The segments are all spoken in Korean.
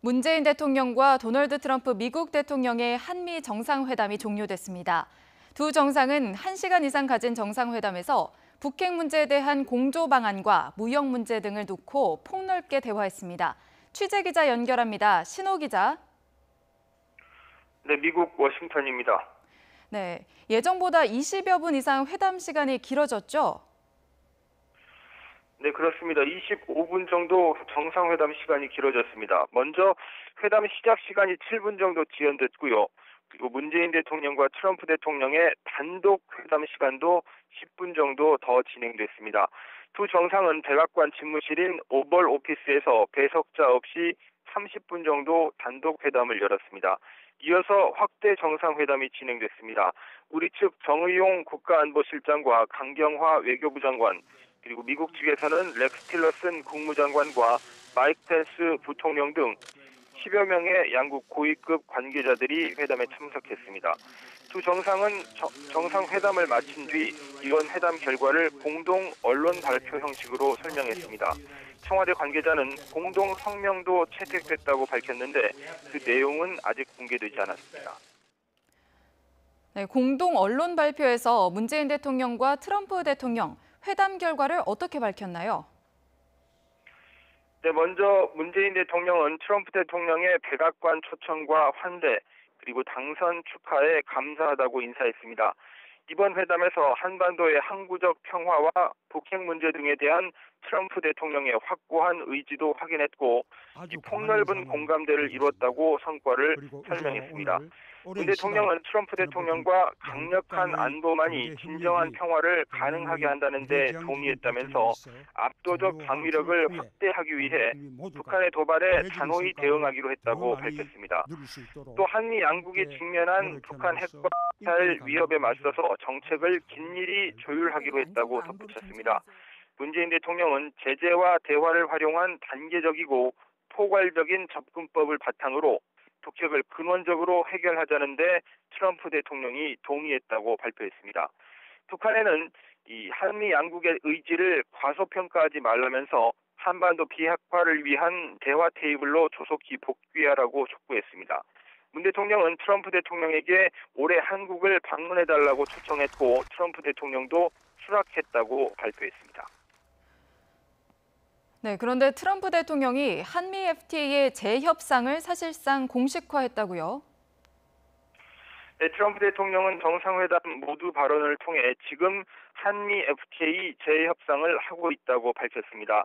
문재인 대통령과 도널드 트럼프 미국 대통령의 한미 정상회담이 종료됐습니다. 두 정상은 1시간 이상 가진 정상회담에서 북핵 문제에 대한 공조 방안과 무역 문제 등을 놓고 폭넓게 대화했습니다. 취재기자 연결합니다. 신호 기자. 네, 미국 워싱턴입니다. 네, 예정보다 20여 분 이상 회담 시간이 길어졌죠? 네, 그렇습니다. 25분 정도 정상회담 시간이 길어졌습니다. 먼저 회담 시작 시간이 7분 정도 지연됐고요. 그리고 문재인 대통령과 트럼프 대통령의 단독 회담 시간도 10분 정도 더 진행됐습니다. 두 정상은 백악관 집무실인 오벌 오피스에서 배석자 없이 30분 정도 단독 회담을 열었습니다. 이어서 확대 정상회담이 진행됐습니다. 우리 측 정의용 국가안보실장과 강경화 외교부 장관, 그리고 미국 측에서는 렉스 틸러슨 국무장관과 마이크 펜스 부통령 등 10여 명의 양국 고위급 관계자들이 회담에 참석했습니다. 두 정상은 정상회담을 마친 뒤 이번 회담 결과를 공동 언론 발표 형식으로 설명했습니다. 청와대 관계자는 공동 성명도 채택됐다고 밝혔는데 그 내용은 아직 공개되지 않았습니다. 네, 공동 언론 발표에서 문재인 대통령과 트럼프 대통령 회담 결과를 어떻게 밝혔나요? 네, 먼저 문재인 대통령은 트럼프 대통령의 백악관 초청과 환대, 그리고 당선 축하에 감사하다고 인사했습니다. 이번 회담에서 한반도의 항구적 평화와 북핵 문제 등에 대한 트럼프 대통령의 확고한 의지도 확인했고, 폭넓은 공감대를 이뤘다고 성과를 설명했습니다. 문 대통령은 트럼프 대통령과 강력한 안보만이 진정한 평화를 가능하게 한다는 데 동의했다면서 압도적 방위력을 확대하기 위해 북한의 도발에 단호히 대응하기로 했다고 밝혔습니다. 또 한미 양국이 직면한 북한 핵과 미사일 위협에 맞서서 정책을 긴밀히 조율하기로 했다고 덧붙였습니다. 문재인 대통령은 제재와 대화를 활용한 단계적이고 포괄적인 접근법을 바탕으로 북핵을 근원적으로 해결하자는데 트럼프 대통령이 동의했다고 발표했습니다. 북한에는 이 한미 양국의 의지를 과소평가하지 말라면서 한반도 비핵화를 위한 대화 테이블로 조속히 복귀하라고 촉구했습니다. 문 대통령은 트럼프 대통령에게 올해 한국을 방문해달라고 초청했고 트럼프 대통령도 수락했다고 발표했습니다. 네, 그런데 트럼프 대통령이 한미 FTA의 재협상을 사실상 공식화했다고요? 네, 트럼프 대통령은 정상회담 모두 발언을 통해 지금 한미 FTA 재협상을 하고 있다고 밝혔습니다.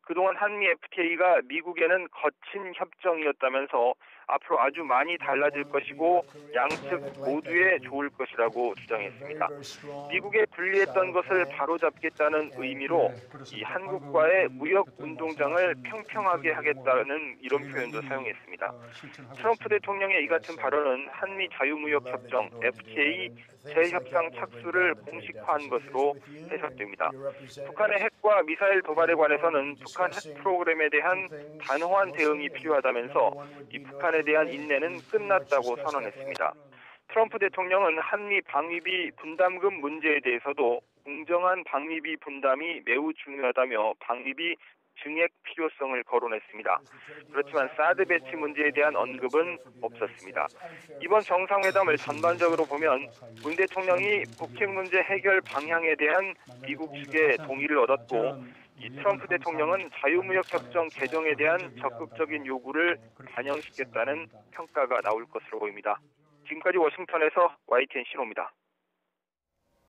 그동안 한미 FTA가 미국에는 거친 협정이었다면서 앞으로 아주 많이 달라질 것이고 양측 모두에 좋을 것이라고 주장했습니다. 미국에 불리했던 것을 바로잡겠다는 의미로 이 한국과의 무역 운동장을 평평하게 하겠다는 이런 표현도 사용했습니다. 트럼프 대통령의 이 같은 발언은 한미 자유무역협정 FTA 재협상 착수를 공식화한 것으로 해석됩니다. 북한의 핵과 미사일 도발에 관해서는 북한 핵 프로그램에 대한 단호한 대응이 필요하다면서 이 북한에 대한 인내는 끝났다고 선언했습니다. 트럼프 대통령은 한미 방위비 분담금 문제에 대해서도 공정한 방위비 분담이 매우 중요하다며 방위비 증액 필요성을 거론했습니다. 그렇지만 사드 배치 문제에 대한 언급은 없었습니다. 이번 정상회담을 전반적으로 보면 문 대통령이 북핵 문제 해결 방향에 대한 미국 측의 동의를 얻었고 이 트럼프 대통령은 자유무역협정 개정에 대한 적극적인 요구를 반영시켰다는 평가가 나올 것으로 보입니다. 지금까지 워싱턴에서 YTN 신호입니다.